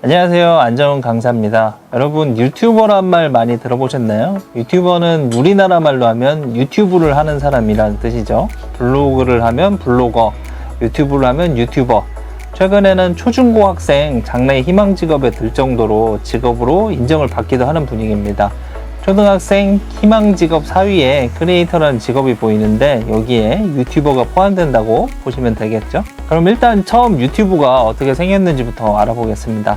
안녕하세요, 안정훈 강사입니다. 여러분, 유튜버란 말 많이 들어보셨나요? 유튜버는 우리나라 말로 하면 유튜브를 하는 사람이라는 뜻이죠. 블로그를 하면 블로거, 유튜브를 하면 유튜버. 최근에는 초중고 학생 장래 희망 직업에 들 정도로 직업으로 인정을 받기도 하는 분위기입니다. 초등학생 희망 직업 4위에 크리에이터라는 직업이 보이는데 여기에 유튜버가 포함된다고 보시면 되겠죠. 그럼 일단 처음 유튜브가 어떻게 생겼는지부터 알아보겠습니다.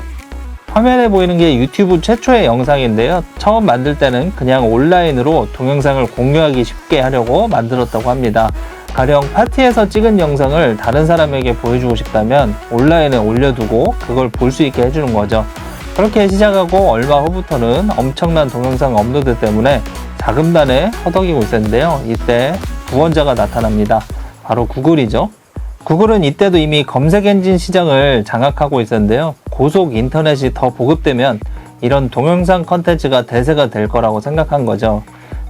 화면에 보이는 게 유튜브 최초의 영상인데요. 처음 만들 때는 그냥 온라인으로 동영상을 공유하기 쉽게 하려고 만들었다고 합니다. 가령 파티에서 찍은 영상을 다른 사람에게 보여주고 싶다면 온라인에 올려두고 그걸 볼 수 있게 해주는 거죠. 그렇게 시작하고 얼마 후부터는 엄청난 동영상 업로드 때문에 자금단에 허덕이고 있었는데요. 이때 구원자가 나타납니다. 바로 구글이죠. 구글은 이때도 이미 검색 엔진 시장을 장악하고 있었는데요. 고속 인터넷이 더 보급되면 이런 동영상 컨텐츠가 대세가 될 거라고 생각한 거죠.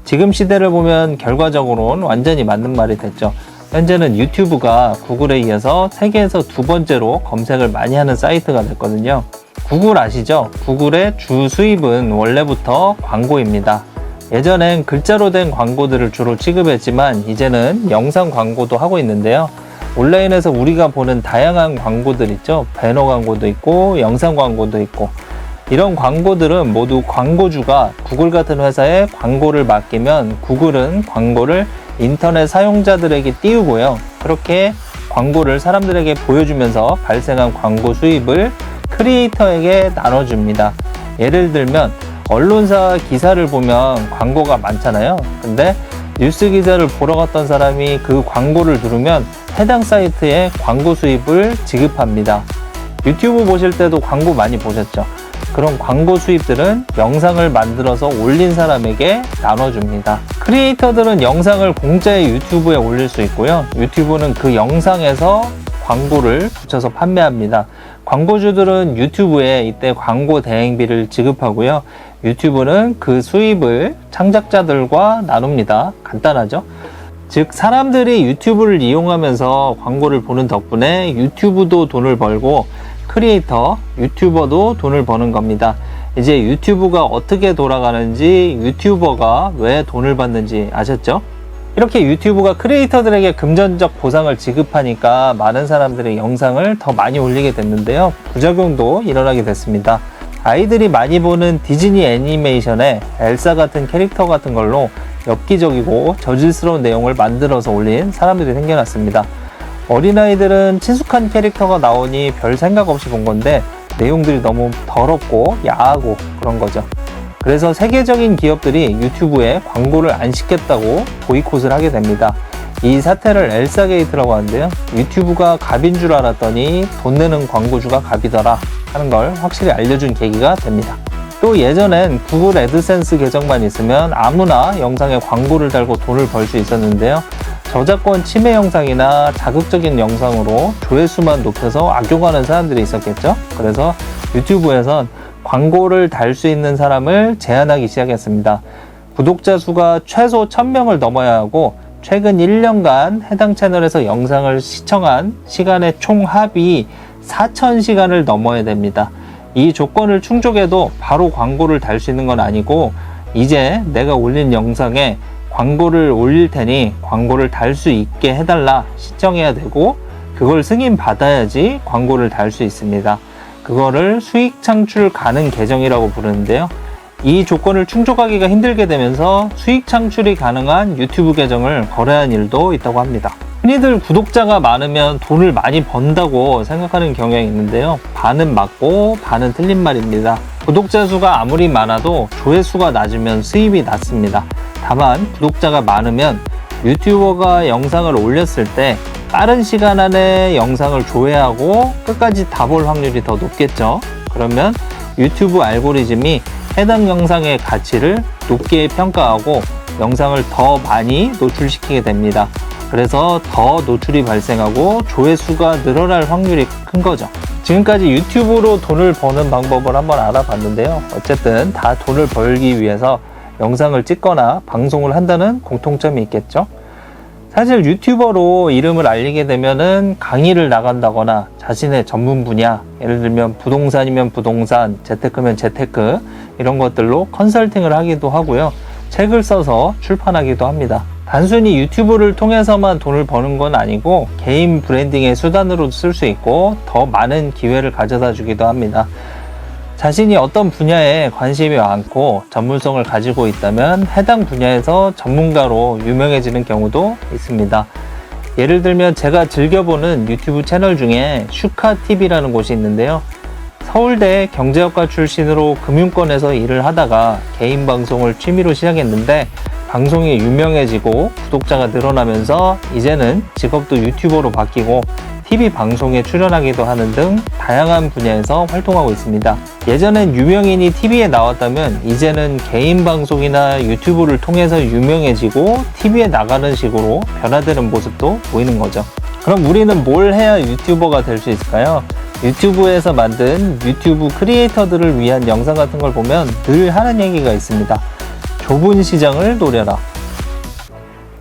지금 시대를 보면 결과적으로는 완전히 맞는 말이 됐죠. 현재는 유튜브가 구글에 이어서 세계에서 두 번째로 검색을 많이 하는 사이트가 됐거든요. 구글 아시죠? 구글의 주 수입은 원래부터 광고입니다. 예전엔 글자로 된 광고들을 주로 취급했지만 이제는 영상 광고도 하고 있는데요. 온라인에서 우리가 보는 다양한 광고들 있죠? 배너 광고도 있고 영상 광고도 있고 이런 광고들은 모두 광고주가 구글 같은 회사에 광고를 맡기면 구글은 광고를 인터넷 사용자들에게 띄우고요. 그렇게 광고를 사람들에게 보여주면서 발생한 광고 수입을 크리에이터에게 나눠줍니다. 예를 들면 언론사 기사를 보면 광고가 많잖아요. 근데 뉴스 기사를 보러 갔던 사람이 그 광고를 누르면 해당 사이트에 광고 수입을 지급합니다. 유튜브 보실 때도 광고 많이 보셨죠? 그런 광고 수입들은 영상을 만들어서 올린 사람에게 나눠줍니다. 크리에이터들은 영상을 공짜에 유튜브에 올릴 수 있고요. 유튜브는 그 영상에서 광고를 붙여서 판매합니다. 광고주들은 유튜브에 이때 광고 대행비를 지급하고요. 유튜브는 그 수입을 창작자들과 나눕니다. 간단하죠? 즉 사람들이 유튜브를 이용하면서 광고를 보는 덕분에 유튜브도 돈을 벌고 크리에이터, 유튜버도 돈을 버는 겁니다. 이제 유튜브가 어떻게 돌아가는지, 유튜버가 왜 돈을 받는지 아셨죠? 이렇게 유튜브가 크리에이터들에게 금전적 보상을 지급하니까 많은 사람들이 영상을 더 많이 올리게 됐는데요. 부작용도 일어나게 됐습니다. 아이들이 많이 보는 디즈니 애니메이션에 엘사 같은 캐릭터 같은 걸로 엽기적이고 저질스러운 내용을 만들어서 올린 사람들이 생겨났습니다. 어린아이들은 친숙한 캐릭터가 나오니 별 생각 없이 본 건데 내용들이 너무 더럽고 야하고 그런 거죠. 그래서 세계적인 기업들이 유튜브에 광고를 안 시켰다고 보이콧을 하게 됩니다. 이 사태를 엘사 게이트라고 하는데요. 유튜브가 갑인 줄 알았더니 돈 내는 광고주가 갑이더라 하는 걸 확실히 알려준 계기가 됩니다. 또 예전엔 구글 애드센스 계정만 있으면 아무나 영상에 광고를 달고 돈을 벌 수 있었는데요. 저작권 침해 영상이나 자극적인 영상으로 조회수만 높여서 악용하는 사람들이 있었겠죠. 그래서 유튜브에선 광고를 달 수 있는 사람을 제한하기 시작했습니다. 구독자 수가 최소 1000명을 넘어야 하고 최근 1년간 해당 채널에서 영상을 시청한 시간의 총 합이 4000시간을 넘어야 됩니다. 이 조건을 충족해도 바로 광고를 달 수 있는 건 아니고 이제 내가 올린 영상에 광고를 올릴 테니 광고를 달 수 있게 해달라 시청해야 되고 그걸 승인 받아야지 광고를 달 수 있습니다. 그거를 수익 창출 가능 계정이라고 부르는데요. 이 조건을 충족하기가 힘들게 되면서 수익 창출이 가능한 유튜브 계정을 거래한 일도 있다고 합니다. 흔히들 구독자가 많으면 돈을 많이 번다고 생각하는 경향이 있는데요. 반은 맞고 반은 틀린 말입니다. 구독자 수가 아무리 많아도 조회수가 낮으면 수입이 낮습니다. 다만 구독자가 많으면 유튜버가 영상을 올렸을 때 빠른 시간 안에 영상을 조회하고 끝까지 다 볼 확률이 더 높겠죠. 그러면 유튜브 알고리즘이 해당 영상의 가치를 높게 평가하고 영상을 더 많이 노출시키게 됩니다. 그래서 더 노출이 발생하고 조회수가 늘어날 확률이 큰 거죠. 지금까지 유튜브로 돈을 버는 방법을 한번 알아봤는데요. 어쨌든 다 돈을 벌기 위해서 영상을 찍거나 방송을 한다는 공통점이 있겠죠. 사실 유튜버로 이름을 알리게 되면은 강의를 나간다거나 자신의 전문 분야, 예를 들면 부동산이면 부동산, 재테크면 재테크, 이런 것들로 컨설팅을 하기도 하고요. 책을 써서 출판하기도 합니다. 단순히 유튜브를 통해서만 돈을 버는 건 아니고 개인 브랜딩의 수단으로도 쓸 수 있고 더 많은 기회를 가져다 주기도 합니다. 자신이 어떤 분야에 관심이 많고 전문성을 가지고 있다면 해당 분야에서 전문가로 유명해지는 경우도 있습니다. 예를 들면 제가 즐겨보는 유튜브 채널 중에 슈카TV라는 곳이 있는데요. 서울대 경제학과 출신으로 금융권에서 일을 하다가 개인 방송을 취미로 시작했는데 방송이 유명해지고 구독자가 늘어나면서 이제는 직업도 유튜버로 바뀌고 TV 방송에 출연하기도 하는 등 다양한 분야에서 활동하고 있습니다. 예전엔 유명인이 TV에 나왔다면 이제는 개인 방송이나 유튜브를 통해서 유명해지고 TV에 나가는 식으로 변화되는 모습도 보이는 거죠. 그럼 우리는 뭘 해야 유튜버가 될 수 있을까요? 유튜브에서 만든 유튜브 크리에이터들을 위한 영상 같은 걸 보면 늘 하는 얘기가 있습니다. 좁은 시장을 노려라.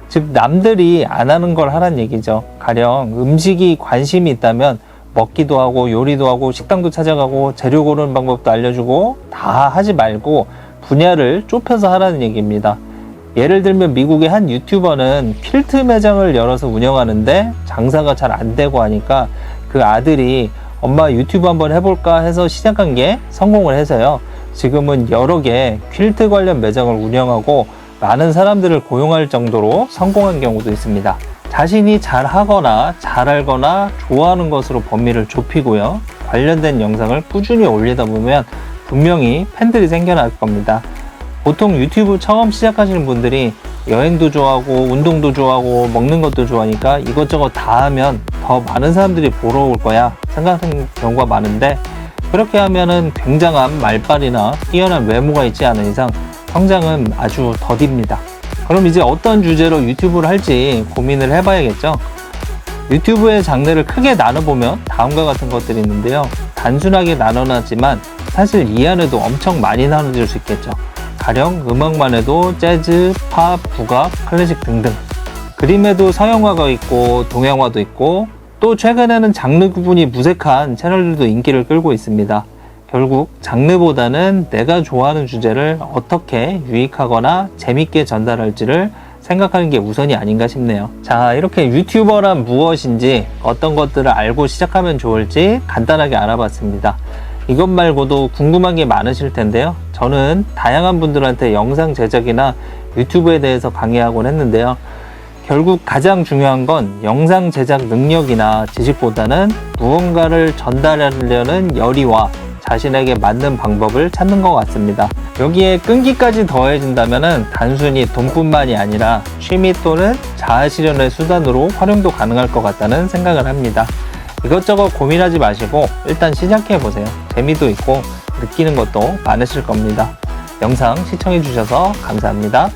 즉 남들이 안 하는 걸 하란 얘기죠. 가령 음식이 관심이 있다면 먹기도 하고 요리도 하고 식당도 찾아가고 재료 고르는 방법도 알려주고 다 하지 말고 분야를 좁혀서 하라는 얘기입니다. 예를 들면 미국의 한 유튜버는 퀼트 매장을 열어서 운영하는데 장사가 잘 안 되고 하니까 그 아들이 엄마 유튜브 한번 해볼까 해서 시작한 게 성공을 해서요. 지금은 여러 개 퀼트 관련 매장을 운영하고 많은 사람들을 고용할 정도로 성공한 경우도 있습니다. 자신이 잘 하거나 잘 알거나 좋아하는 것으로 범위를 좁히고요. 관련된 영상을 꾸준히 올리다 보면 분명히 팬들이 생겨날 겁니다. 보통 유튜브 처음 시작하시는 분들이 여행도 좋아하고 운동도 좋아하고 먹는 것도 좋아하니까 이것저것 다 하면 더 많은 사람들이 보러 올 거야 생각하는 경우가 많은데 그렇게 하면은 굉장한 말빨이나 뛰어난 외모가 있지 않은 이상 성장은 아주 더딥니다. 그럼 이제 어떤 주제로 유튜브를 할지 고민을 해봐야겠죠. 유튜브의 장르를 크게 나눠보면 다음과 같은 것들이 있는데요. 단순하게 나눠놨지만 사실 이 안에도 엄청 많이 나눠질 수 있겠죠. 가령 음악만 해도 재즈, 팝, 국악, 클래식 등등. 그림에도 서양화가 있고 동양화도 있고 또 최근에는 장르 구분이 무색한 채널들도 인기를 끌고 있습니다. 결국 장르보다는 내가 좋아하는 주제를 어떻게 유익하거나 재밌게 전달할지를 생각하는 게 우선이 아닌가 싶네요. 자, 이렇게 유튜버란 무엇인지 어떤 것들을 알고 시작하면 좋을지 간단하게 알아봤습니다. 이것 말고도 궁금한 게 많으실 텐데요. 저는 다양한 분들한테 영상 제작이나 유튜브에 대해서 강의하곤 했는데요. 결국 가장 중요한 건 영상 제작 능력이나 지식보다는 무언가를 전달하려는 열의와 자신에게 맞는 방법을 찾는 것 같습니다. 여기에 끈기까지 더해진다면 단순히 돈뿐만이 아니라 취미 또는 자아실현의 수단으로 활용도 가능할 것 같다는 생각을 합니다. 이것저것 고민하지 마시고 일단 시작해보세요. 재미도 있고 느끼는 것도 많으실 겁니다. 영상 시청해주셔서 감사합니다.